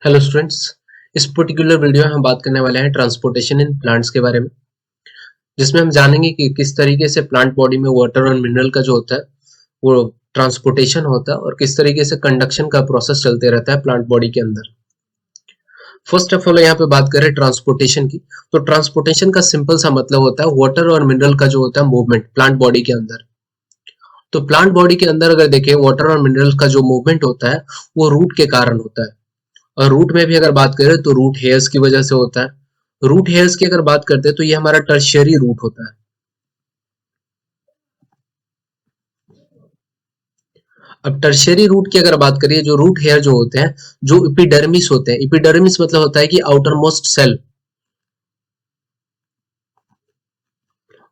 Hello students. इस particular video में हम बात करने वाले हैं ट्रांसपोर्टेशन इन प्लांट्स के बारे में, जिसमें हम जानेंगे कि किस तरीके से प्लांट बॉडी में वाटर और मिनरल का जो होता है वो ट्रांसपोर्टेशन होता है और किस तरीके से कंडक्शन का प्रोसेस चलते रहता है प्लांट बॉडी के अंदर। फर्स्ट ऑफ ऑल यहाँ पे बात करें ट्रांसपोर्टेशन की, तो ट्रांसपोर्टेशन का सिंपल सा मतलब होता है वाटर और मिनरल का जो होता है मूवमेंट प्लांट बॉडी के अंदर। तो प्लांट बॉडी के अंदर अगर देखें वाटर और मिनरल का जो मूवमेंट होता है वो रूट के कारण होता है। और रूट में भी अगर बात करें तो रूट हेयर्स की वजह से होता है। रूट हेयर्स की अगर बात करते हैं तो ये हमारा टर्शियरी रूट होता है। अब टर्शियरी रूट की अगर बात करिए, जो रूट हेयर जो होते हैं, जो इपिडर्मिस होते हैं, इपिडर्मिस मतलब होता है कि outermost cell,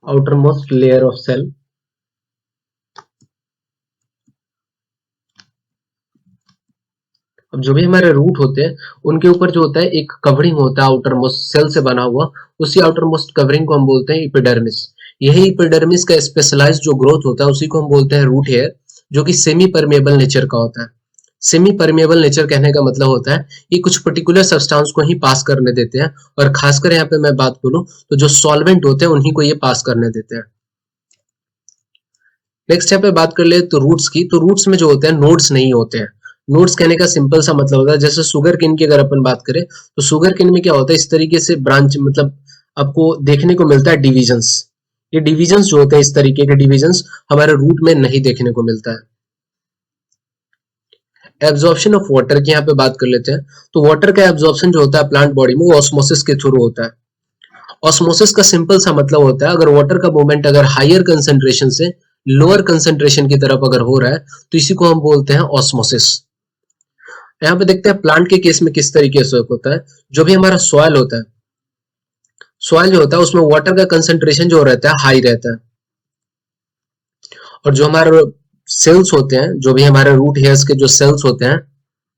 outermost layer of cell. अब जो भी हमारे रूट होते हैं उनके ऊपर जो होता है एक कवरिंग होता है आउटर मोस्ट सेल से बना हुआ, उसी आउटर मोस्ट कवरिंग को हम बोलते हैं इपिडर्मिस। यही इपिडर्मिस का स्पेशलाइज्ड जो ग्रोथ होता है उसी को हम बोलते हैं रूट हेयर, जो कि सेमी परमेबल नेचर का होता है। सेमी परमेबल नेचर कहने का मतलब होता है कि कुछ पर्टिकुलर सब्सटेंस को ही पास करने देते हैं, और खासकर यहाँ पे मैं बात बोलूं तो जो सॉल्वेंट होते हैं उन्हीं को ये पास करने देते हैं। नेक्स्ट यहाँ पे बात कर ले तो रूट्स की, तो रूट्स में जो होते हैं नोड्स नहीं होते हैं। नोड्स कहने का सिंपल सा मतलब होता है, जैसे शुगर केन की अगर अपन बात करें तो शुगर केन में क्या होता है, इस तरीके से ब्रांच मतलब आपको देखने को मिलता है डिविजन्स। ये डिविजन्स जो होते हैं, इस तरीके के डिविजन्स हमारे रूट में नहीं देखने को मिलता है। एब्जॉर्प्शन ऑफ वाटर की यहाँ पे बात कर लेते हैं, तो वाटर का एब्जॉर्प्शन जो होता है प्लांट बॉडी में वो ऑस्मोसिस के थ्रू होता है। ऑस्मोसिस का सिंपल सा मतलब होता है, अगर वाटर का मूवमेंट अगर हायर कंसेंट्रेशन से लोअर कंसेंट्रेशन की तरफ अगर हो रहा है तो इसी को हम बोलते हैं ऑस्मोसिस। यहाँ पे देखते हैं प्लांट के केस में किस तरीके से होता है। जो भी हमारा सॉइल होता है, सॉइल जो होता है उसमें वाटर का कंसेंट्रेशन जो रहता है हाई रहता है, और जो हमारे सेल्स होते हैं, जो भी हमारे रूट हेयर्स के जो सेल्स होते हैं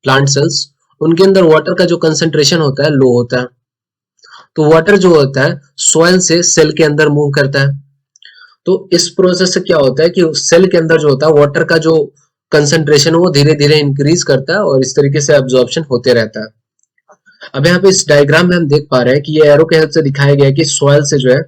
प्लांट सेल्स, उनके अंदर वाटर का जो कंसेंट्रेशन होता है लो होता है। तो वाटर जो होता है सॉइल से सेल के अंदर मूव करता है। तो इस प्रोसेस से क्या होता है कि सेल के अंदर जो होता है वाटर का जो कंसेंट्रेशन वो धीरे धीरे इंक्रीज करता है और इस तरीके से एब्जॉर्प्शन होते रहता है। अब यहाँ पे इस डायग्राम में हम देख पा रहे हैं कि ये एरो के हेल्प से दिखाया गया है कि सॉइल से जो है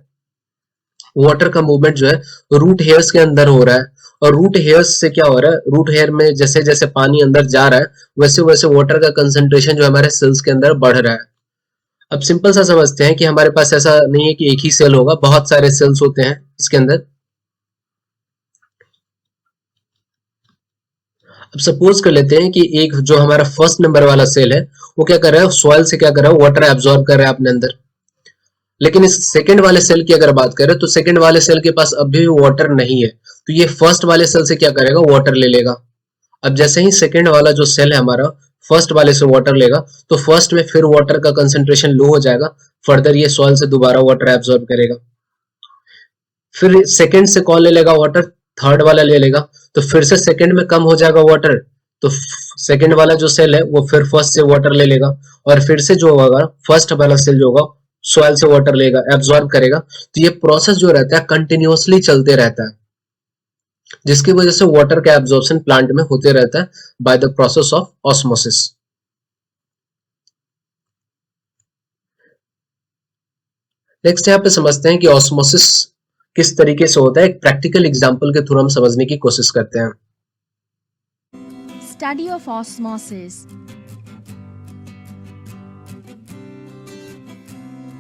वाटर का मूवमेंट जो है रूट हेयर्स के अंदर हो रहा है। और रूट हेयर्स से क्या हो रहा है, रूट हेयर में जैसे जैसे पानी अंदर जा रहा है वैसे वैसे वाटर का कंसेंट्रेशन जो हमारे सेल्स के अंदर बढ़ रहा है। अब सिंपल सा समझते हैं कि हमारे पास ऐसा नहीं है कि एक ही सेल होगा, बहुत सारे सेल्स होते हैं इसके अंदर। अब सपोज कर लेते हैं कि एक जो हमारा फर्स्ट नंबर वाला सेल है वो क्या कर रहा है, सॉइल से क्या कर रहा है, वाटर एब्जॉर्ब कर रहा है अपने अंदर। लेकिन इस सेकंड वाले सेल की अगर बात करें तो सेकंड वाले सेल के पास अभी भी वाटर नहीं है, तो ये फर्स्ट वाले सेल से क्या करेगा, वाटर ले लेगा। अब जैसे ही सेकंड वाला जो सेल है हमारा फर्स्ट वाले से वाटर लेगा तो फर्स्ट में फिर वाटर का कंसेंट्रेशन लो हो जाएगा, फर्दर ये सॉइल से दोबारा वाटर एब्जॉर्ब करेगा। फिर सेकंड से कौन ले लेगा वाटर, थर्ड वाला ले लेगा, तो फिर से सेकंड में कम हो जाएगा वाटर, तो सेकंड वाला जो सेल है वो फिर फर्स्ट से वाटर ले लेगा, और फिर से जो होगा फर्स्ट वाला सेल जो होगा सॉइल से वाटर लेगा, एब्जॉर्ब करेगा। तो ये प्रोसेस जो रहता है कंटिन्यूअसली चलते रहता है, जिसकी वजह से वाटर का एब्जॉर्प्शन प्लांट में होते रहता है by the process of osmosis. Next यहाँ पे समझते हैं कि ऑस्मोसिस किस तरीके से होता है, एक प्रैक्टिकल एग्जांपल के थ्रू हम समझने की कोशिश करते हैं। Study of osmosis.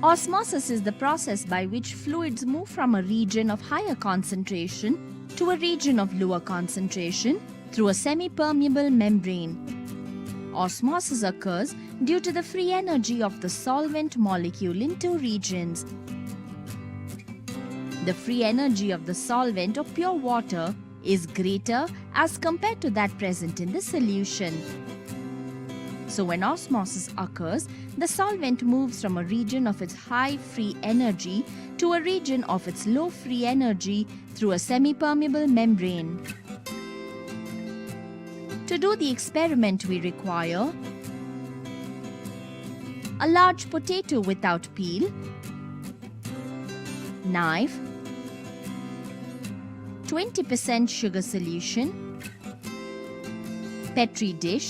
Osmosis is the process by which fluids move from a region of higher concentration to a region of lower concentration through a semi-permeable membrane. Osmosis occurs due to the free energy of the solvent molecule in two regions. The free energy of the solvent or pure water is greater as compared to that present in the solution. So when osmosis occurs, the solvent moves from a region of its high free energy to a region of its low free energy through a semi-permeable membrane. To do the experiment we require a large potato without peel, knife, 20% sugar solution, Petri dish,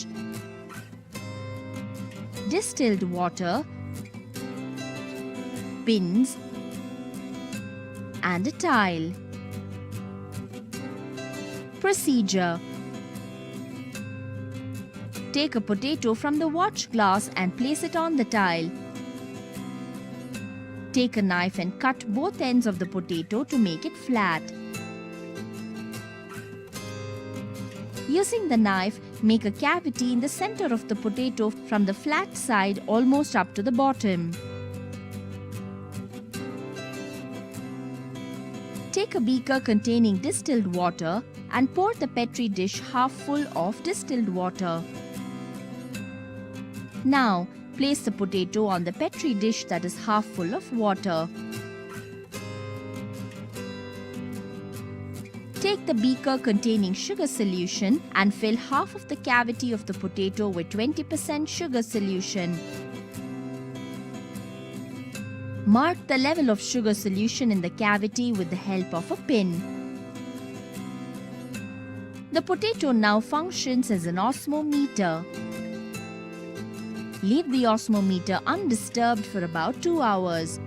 distilled water, pins, and a tile. Procedure: take a potato from the watch glass and place it on the tile. Take a knife and cut both ends of the potato to make it flat. Using the knife, make a cavity in the center of the potato from the flat side almost up to the bottom. Take a beaker containing distilled water and pour the petri dish half full of distilled water. Now, place the potato on the petri dish that is half full of water. Take the beaker containing sugar solution and fill half of the cavity of the potato with 20% sugar solution. Mark the level of sugar solution in the cavity with the help of a pin. The potato now functions as an osmometer. Leave the osmometer undisturbed for about 2 hours.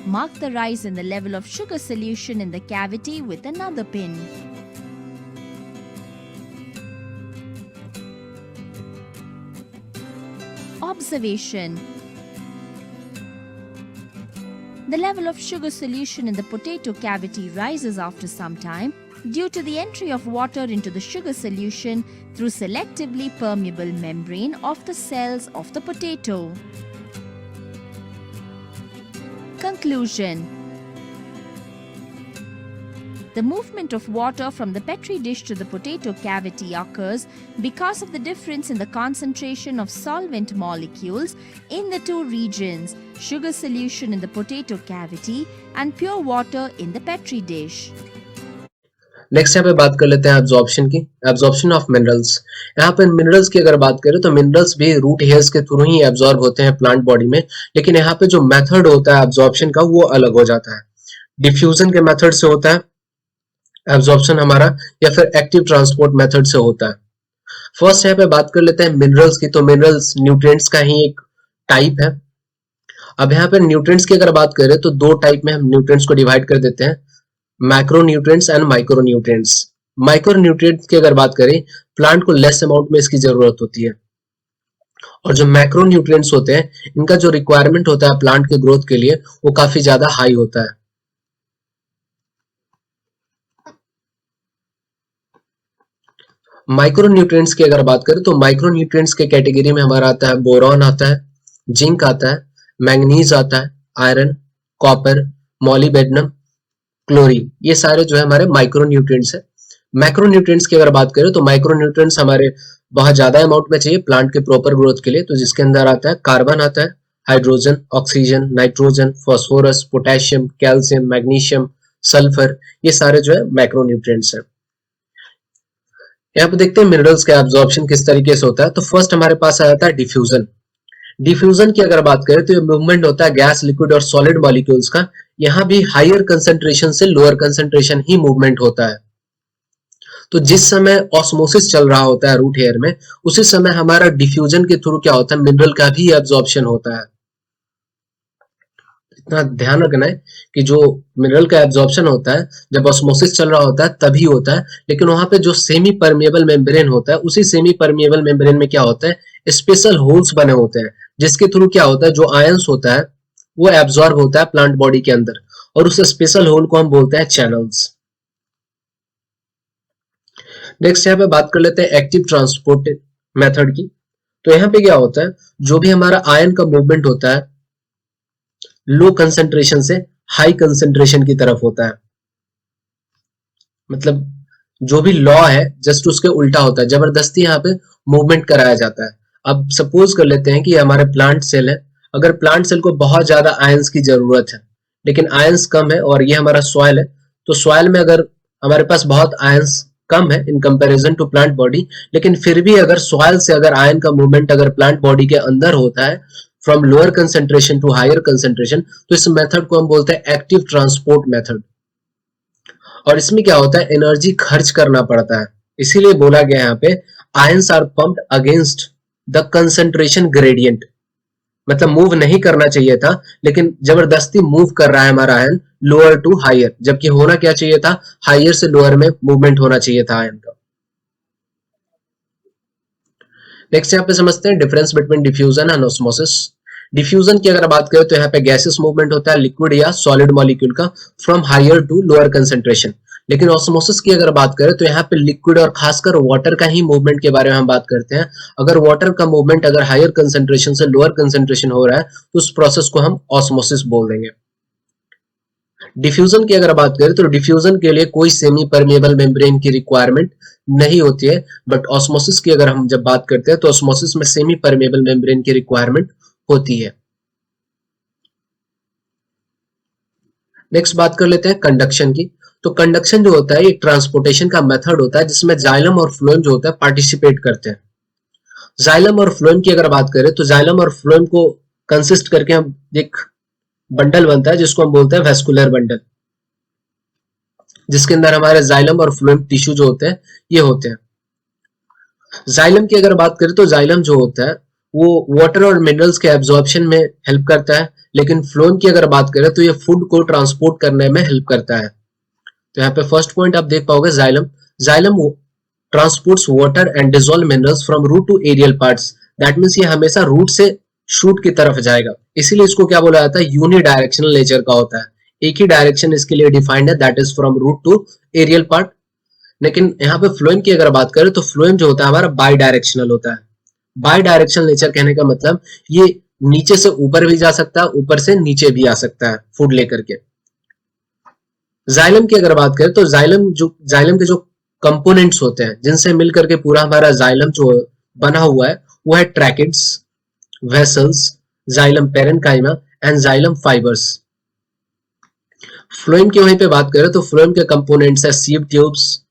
Mark the rise in the level of sugar solution in the cavity with another pin. Observation: the level of sugar solution in the potato cavity rises after some time due to the entry of water into the sugar solution through selectively permeable membrane of the cells of the potato. Conclusion: the movement of water from the petri dish to the potato cavity occurs because of the difference in the concentration of solvent molecules in the two regions, sugar solution in the potato cavity and pure water in the petri dish. Next यहाँ पे बात कर लेते हैं absorption की, absorption of minerals. यहाँ पे minerals की अगर बात करें तो मिनरल्स भी रूट हेयर्स के थ्रू ही एब्जॉर्ब होते हैं प्लांट बॉडी में, लेकिन यहाँ पे जो मेथड होता है एब्जॉर्प्शन का वो अलग हो जाता है। डिफ्यूजन के मेथड से होता है एब्जॉर्प्शन हमारा, या फिर एक्टिव ट्रांसपोर्ट मेथड से होता है। फर्स्ट यहाँ पे बात कर लेते हैं मिनरल्स की। तो मिनरल्स न्यूट्रिएंट्स का ही एक टाइप है। अब यहाँ पे न्यूट्रिएंट्स की अगर बात करें तो दो टाइप में हम न्यूट्रिएंट्स को डिवाइड कर देते हैं, मैक्रोन्यूट्रिएंट्स एंड माइक्रोन्यूट्रिएंट्स। माइक्रोन्यूट्रिएंट्स की अगर बात करें, प्लांट को लेस अमाउंट में इसकी जरूरत होती है, और जो मैक्रोन्यूट्रिएंट्स होते हैं इनका जो रिक्वायरमेंट होता है प्लांट के ग्रोथ के लिए वो काफी ज्यादा हाई होता है। माइक्रोन्यूट्रिएंट्स की अगर बात करें तो माइक्रोन्यूट्रिएंट्स के कैटेगरी में हमारा आता है बोरॉन आता है, जिंक आता है, मैंगनीज आता है, आयरन, कॉपर, मॉलिबेडनम, क्लोरीन, ये सारे जो है हमारे माइक्रोन्यूट्रिएंट्स है। मैक्रोन्यूट्रिएंट्स की अगर बात करें तो माइक्रोन्यूट्रिएंट्स हमारे बहुत ज्यादा अमाउंट में चाहिए प्लांट के प्रॉपर ग्रोथ के लिए, तो जिसके अंदर आता है कार्बन आता है, hydrogen, oxygen, nitrogen, phosphorus, potassium, calcium, magnesium, sulphur, ये सारे जो है मैक्रोन्यूट्रिएंट्स है। यहाँ पे देखते हैं मिनरल्स का एब्जॉर्प्शन किस तरीके से होता है। तो फर्स्ट हमारे पास आ जाता है डिफ्यूजन। डिफ्यूजन की अगर बात करें तो ये मूवमेंट होता है गैस, लिक्विड और सॉलिड मॉलिक्यूल्स का। यहाँ भी हायर कंसंट्रेशन से लोअर कंसंट्रेशन ही मूवमेंट होता है। तो जिस समय ऑस्मोसिस चल रहा होता है रूट हेयर में, उसी समय हमारा डिफ्यूजन के थ्रू क्या होता है, मिनरल का भी एब्जॉर्प्शन होता है। इतना ध्यान रखना है कि जो मिनरल का एब्जॉर्प्शन होता है जब ऑस्मोसिस चल रहा होता है तभी होता है, लेकिन वहां पे जो सेमी परमिएबल मेम्ब्रेन होता है, उसी सेमी परमिएबल मेम्ब्रेन में क्या होता है, स्पेशल होल्स बने होते हैं, जिसके थ्रू क्या होता है, जो आयंस होता है वो एब्जॉर्ब होता है प्लांट बॉडी के अंदर, और उस स्पेशल होल को हम बोलते हैं चैनल्स। नेक्स्ट यहाँ पे बात कर लेते हैं एक्टिव ट्रांसपोर्ट मेथड की। तो यहाँ पे क्या होता है, जो भी हमारा आयन का मूवमेंट होता है लो कंसंट्रेशन से हाई कंसंट्रेशन की तरफ होता है। मतलब जो भी लॉ है जस्ट उसके उल्टा होता है, जबरदस्ती यहाँ पे मूवमेंट कराया जाता है। अब सपोज कर लेते हैं कि हमारे प्लांट सेल है, अगर प्लांट सेल को बहुत ज्यादा आयंस की जरूरत है लेकिन आयंस कम है, और ये हमारा सॉइल है, तो सॉइल में अगर हमारे पास बहुत आयंस कम है in comparison to plant body, लेकिन फिर भी अगर सॉइल से अगर आयन का मूवमेंट अगर प्लांट बॉडी के अंदर होता है from lower concentration to higher concentration, तो इस मेथड को हम बोलते हैं एक्टिव ट्रांसपोर्ट मेथड। और इसमें क्या होता है, एनर्जी खर्च करना पड़ता है, इसीलिए बोला गया यहाँ पे ions are pumped against the concentration gradient, मतलब मूव नहीं करना चाहिए था लेकिन जबरदस्ती मूव कर रहा है हमारा आयन लोअर टू हायर, जबकि होना क्या चाहिए था, हायर से लोअर में मूवमेंट होना चाहिए था आयन का। नेक्स्ट यहाँ पे समझते हैं difference between diffusion and osmosis. Diffusion की अगर बात करें तो यहाँ पे गैसेस मूवमेंट होता है लिक्विड या सॉलिड मॉलिक्यूल का from higher to lower concentration, लेकिन ऑस्मोसिस की अगर बात करें तो यहाँ पे लिक्विड और खासकर वाटर का ही मूवमेंट के बारे में हम बात करते हैं। अगर वाटर का मूवमेंट अगर हायर कंसेंट्रेशन से लोअर कंसेंट्रेशन हो रहा है तो उस प्रोसेस को हम ऑस्मोसिस बोल देंगे। डिफ्यूजन की अगर बात करें तो डिफ्यूजन के लिए कोई सेमी परमेबल मेम्ब्रेन की रिक्वायरमेंट नहीं होती है, बट ऑस्मोसिस की अगर हम जब बात करते हैं तो ऑस्मोसिस में सेमी परमेबल मेम्ब्रेन की रिक्वायरमेंट होती है। नेक्स्ट बात कर लेते हैं कंडक्शन की। तो कंडक्शन जो होता है एक ट्रांसपोर्टेशन का मेथड होता है जिसमें जाइलम और फ्लोएम जो होता है पार्टिसिपेट करते हैं। जाइलम और फ्लोएम की अगर बात करें तो जाइलम और फ्लोएम को कंसिस्ट करके हम एक बंडल बनता है जिसको हम बोलते हैं वेस्कुलर बंडल, जिसके अंदर हमारे जाइलम और फ्लोएम टिश्यू जो होते हैं ये होते हैं। जाइलम की अगर बात करें तो जाइलम जो होता है वो वाटर और मिनरल्स के एब्जॉर्प्शन में हेल्प करता है, लेकिन फ्लोएम की अगर बात करें तो ये फूड को ट्रांसपोर्ट करने में हेल्प करता है। तो यहाँ पे फर्स्ट पॉइंट आप देख पाओगे xylem, xylem transports water and dissolve minerals from root to aerial parts, that means ये हमेशा रूट से शूट की तरफ जाएगा, इसीलिए इसको क्या बोला जाता है, यूनि डायरेक्शनल नेचर का होता है, एक ही डायरेक्शन इसके लिए डिफाइंड है that is from root to aerial part. लेकिन यहाँ पे फ्लोएम की अगर बात करें तो फ्लोएम जो होता है हमारा बाई डायरेक्शनल होता है। बाई डायरेक्शनल नेचर कहने का मतलब ये नीचे से ऊपर भी जा सकता है, ऊपर से नीचे भी आ सकता है फूड लेकर के। जाइलम की अगर बात करें तो जाइलम के जो कंपोनेंट्स होते हैं जिनसे मिलकर के पूरा हमारा जाइलम जो बना हुआ है वो है tracheids, vessels, xylem parenchyma and xylem fibres. Phloem की वहीं पे बात करें तो फ्लोएम के कंपोनेंट्स है sieve tubes,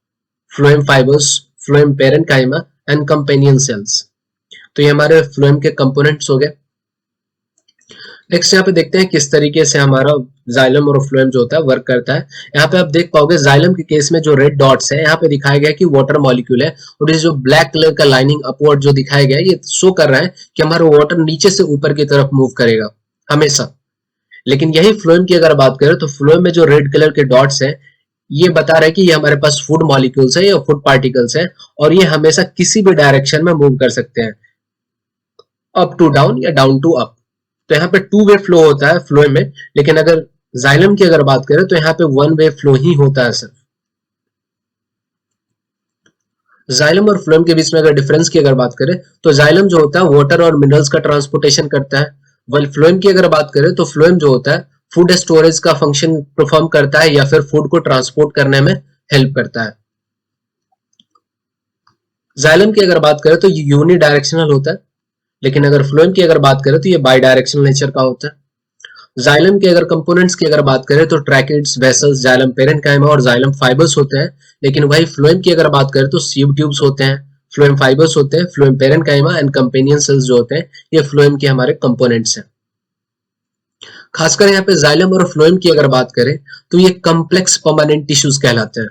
phloem fibres, phloem parenchyma and companion cells. तो ये हमारे फ्लोएम के कंपोनेंट्स हो गए। नेक्स्ट यहाँ पे देखते हैं किस तरीके से हमारा जाइलम और फ्लोएम जो होता है वर्क करता है। यहाँ पे आप देख पाओगे जाइलम के केस में जो रेड डॉट्स है यहाँ पे दिखाया गया है कि वाटर मॉलिक्यूल है, और ये जो ब्लैक कलर का लाइनिंग अपवर्ड जो दिखाया गया है ये शो कर रहा है कि हमारा वाटर नीचे से ऊपर की तरफ मूव करेगा हमेशा। लेकिन यही फ्लोएम की अगर बात करें तो फ्लोएम में जो रेड कलर के डॉट्स है ये बता रहा है कि ये हमारे पास फूड मॉलिक्यूल्स है या फूड पार्टिकल्स है, और ये हमेशा किसी भी डायरेक्शन में मूव कर सकते हैं, अप टू डाउन या डाउन टू अप। तो यहाँ पे टू वे फ्लो होता है फ्लोएम में, लेकिन अगर जाइलम की अगर बात करें तो यहाँ पे वन वे फ्लो ही होता है सिर्फ। जाइलम और फ्लोएम के बीच में अगर डिफरेंस की अगर बात करें तो जाइलम जो होता है वाटर और मिनरल्स का ट्रांसपोर्टेशन करता है, वही फ्लोएम की अगर बात करें तो फ्लोएम जो होता है फूड स्टोरेज का फंक्शन परफॉर्म करता है या फिर फूड को ट्रांसपोर्ट करने में हेल्प करता है। जाइलम की अगर बात करें तो ये यूनि डायरेक्शनल होता है, लेकिन अगर फ्लोएम की अगर बात करें तो ये बाई डायरेक्शनल नेचर का होता है। जाइलम के अगर कंपोनेंट्स की अगर बात करें तो ट्रैकिड्स, वेसल्स, जाइलम पेरेन्काइमा और जाइलम फाइबर्स होते हैं, लेकिन वही फ्लोएम की अगर बात करें तो सीव ट्यूब्स होते हैं, फ्लोएम फाइबर्स होते हैं, phloem parenchyma and companion cells जो होते हैं ये फ्लोएम के हमारे कंपोनेंट्स हैं। खासकर यहाँ पे जाइलम और फ्लोएम की अगर बात करें तो ये कॉम्प्लेक्स परमानेंट टिश्यूज कहलाते हैं।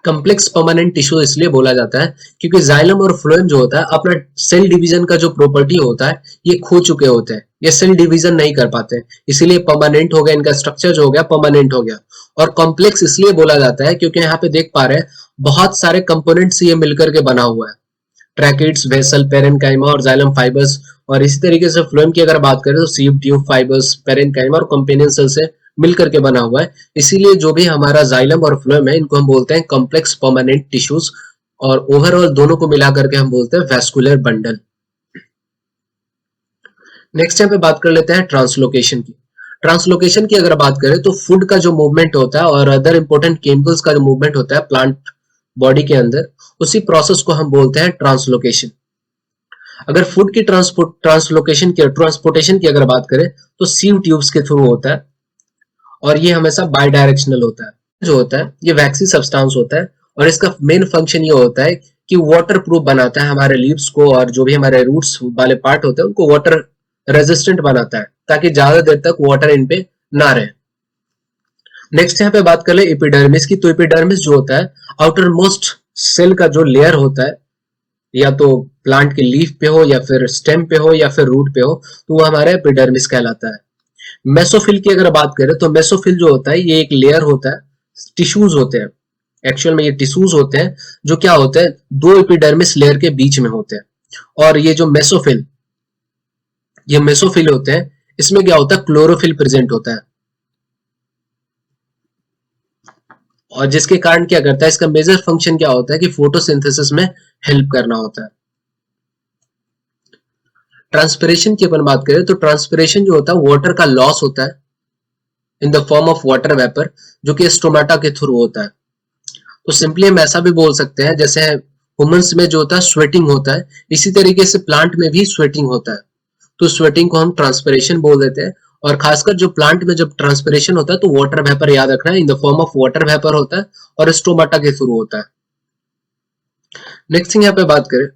कॉम्प्लेक्स परमानेंट टिश्यू इसलिए बोला जाता है क्योंकि जाइलम और फ्लोएम जो होता है अपना सेल डिवीजन का जो प्रॉपर्टी होता है ये खो चुके होते हैं, ये सेल डिवीजन नहीं कर पाते, इसीलिए परमानेंट हो गया, इनका स्ट्रक्चर जो हो गया परमानेंट हो गया। और कॉम्प्लेक्स इसलिए बोला जाता है क्योंकि यहाँ पे देख पा रहे हैं बहुत सारे कंपोनेंट्स ये मिलकर के बना हुआ है, ट्रैकिड्स, वेसल, पेरेन्काइमा और जाइलम फाइबर्स। और इसी तरीके से फ्लोएम की अगर बात करें तो सीव ट्यूब, फाइबर्स, पेरेन्काइमा और कंपेनियन सेल से मिलकर के बना हुआ है, इसीलिए जो भी हमारा जाइलम और फ्लोएम है इनको हम बोलते हैं कॉम्प्लेक्स परमानेंट टिश्यूज, और ओवरऑल दोनों को मिलाकर के हम बोलते हैं वैस्कुलर बंडल। नेक्स्ट यहाँ पे बात कर लेते हैं ट्रांसलोकेशन की। ट्रांसलोकेशन की अगर बात करें तो फूड का जो मूवमेंट होता है और अदर इंपॉर्टेंट केमिकल्स का जो मूवमेंट होता है प्लांट बॉडी के अंदर, उसी प्रोसेस को हम बोलते हैं ट्रांसलोकेशन। अगर फूड की ट्रांसपोर्टेशन की अगर बात करें तो सीव ट्यूब्स के थ्रू होता है, और ये हमेशा बाई डायरेक्शनल होता है। जो होता है ये वैक्सी सब्सटेंस होता है, और इसका मेन फंक्शन ये होता है कि वाटर प्रूफ बनाता है हमारे लीव्स को, और जो भी हमारे रूट्स वाले पार्ट होते हैं उनको वाटर रेजिस्टेंट बनाता है ताकि ज्यादा देर तक वाटर इन पे ना रहे। नेक्स्ट यहाँ पे बात कर ले एपिडर्मिस की। तो एपिडर्मिस जो होता है आउटर मोस्ट सेल का जो लेयर होता है, या तो प्लांट के लीफ पे हो या फिर स्टेम पे हो या फिर रूट पे हो, तो वो हमारा एपिडर्मिस कहलाता है। मेसोफिल की अगर बात करें तो मेसोफिल जो होता है ये एक लेयर होता है, टिश्यूज होते हैं, एक्चुअल में ये टिश्यूज होते हैं जो क्या होते हैं दो एपिडर्मिस लेयर के बीच में होते हैं। और ये जो मेसोफिल होते हैं इसमें क्या होता है क्लोरोफिल प्रेजेंट होता है, और जिसके कारण क्या करता है इसका मेजर फंक्शन क्या होता है कि फोटोसिंथेसिस में हेल्प करना होता है। ट्रांसपिरेशन की अपन बात करें तो ट्रांसपिरेशन जो होता है वाटर का लॉस होता है in the form of water vapour, जो कि स्टोमाटा के थ्रू होता है। तो सिंपली हम ऐसा भी बोल सकते हैं जैसे ह्यूमंस में जो होता है स्वेटिंग होता है, इसी तरीके से प्लांट में भी स्वेटिंग होता है। तो स्वेटिंग को हम ट्रांसपिरेशन बोल देते हैं। और खासकर जो प्लांट में जब ट्रांसपिरेशन होता है तो वाटर वेपर याद रखना है in the form of water vapour होता है और स्टोमाटा के थ्रू होता है। नेक्स्ट थिंग यहाँ पे बात करें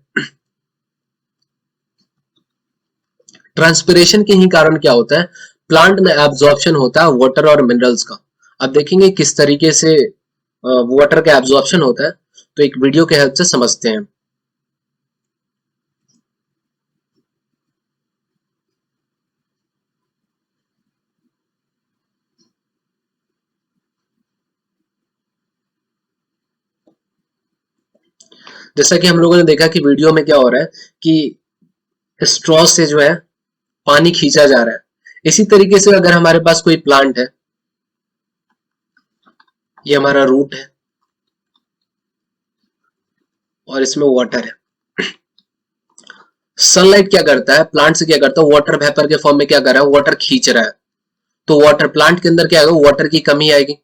ट्रांसपिरेशन के ही कारण क्या होता है प्लांट में एब्जॉर्प्शन होता है वाटर और मिनरल्स का। अब देखेंगे किस तरीके से वाटर का एब्जॉर्प्शन होता है, तो एक वीडियो के हेल्प से समझते हैं। जैसा कि हम लोगों ने देखा कि वीडियो में क्या हो रहा है कि स्ट्रॉ से जो है पानी खींचा जा रहा है। इसी तरीके से अगर हमारे पास कोई प्लांट है, ये हमारा रूट है और इसमें वाटर है। सनलाइट क्या करता है प्लांट से क्या करता है वाटर वेपर के फॉर्म में क्या कर रहा है वाटर खींच रहा है। तो वाटर प्लांट के अंदर क्या आएगा वाटर की कमी आएगी।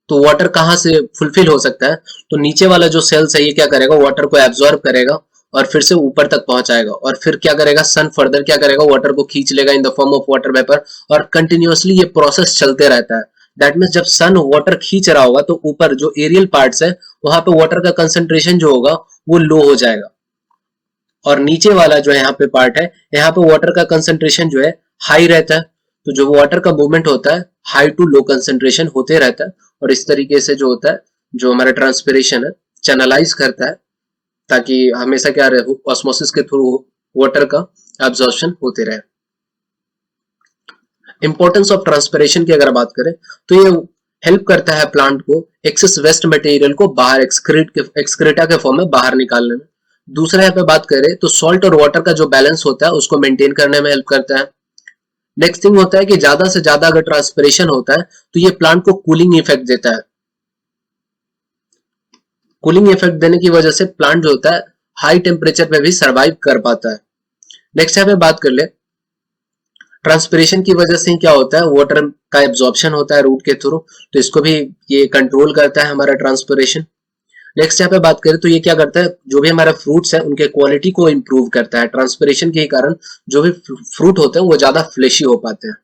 तो वाटर कहाँ से फुलफिल हो सकता है, तो नीचे वाला जो सेल्स है ये क्या करेगा वाटर को एब्जॉर्ब करेगा और फिर से ऊपर तक पहुंचाएगा, और फिर क्या करेगा सन फर्दर क्या करेगा वाटर को खींच लेगा in the form of water vapour, और कंटिन्यूअसली ये प्रोसेस चलते रहता है। दैट मीन्स जब सन वाटर खींच रहा होगा तो ऊपर जो एरियल पार्ट्स है वहां पे वाटर का कंसेंट्रेशन जो होगा वो लो हो जाएगा, और नीचे वाला जो है यहाँ पे पार्ट है यहाँ पे वाटर का कंसेंट्रेशन जो है हाई रहता है। तो जो वाटर का मूवमेंट होता है हाई टू लो कंसेंट्रेशन होते रहता है, और इस तरीके से जो होता है जो हमारा ट्रांसपिरेशन है चैनलाइज करता है ताकि हमेशा क्या रहे ऑस्मोसिस के थ्रू वाटर का एब्जॉर्प्शन होते रहे। इंपॉर्टेंस ऑफ ट्रांसपिरेशन की अगर बात करें तो ये हेल्प करता है प्लांट को एक्सेस वेस्ट मटेरियल को बाहर एक्सक्रीटा के फॉर्म में बाहर निकालने में। दूसरा यहाँ पे बात करें तो सॉल्ट और वाटर का जो बैलेंस होता है उसको मेंटेन करने में हेल्प करता है। नेक्स्ट थिंग होता है कि ज्यादा से ज्यादा अगर ट्रांसपिरेशन होता है तो ये प्लांट को कूलिंग इफेक्ट देता है। कूलिंग इफेक्ट देने की वजह से प्लांट जो होता है हाई टेम्परेचर पे भी सरवाइव कर पाता है। नेक्स्ट यहाँ पे बात कर ले ट्रांसपिरेशन की वजह से क्या होता है वाटर का एब्जॉर्प्शन होता है रूट के थ्रू, तो इसको भी ये कंट्रोल करता है हमारा ट्रांसपिरेशन। नेक्स्ट यहाँ पे बात करें तो ये क्या करता है जो भी हमारा फ्रूट्स है उनके क्वालिटी को इंप्रूव करता है। ट्रांसपिरेशन के कारण जो भी फ्रूट होते हैं वो ज्यादा फ्लेशी हो पाते हैं।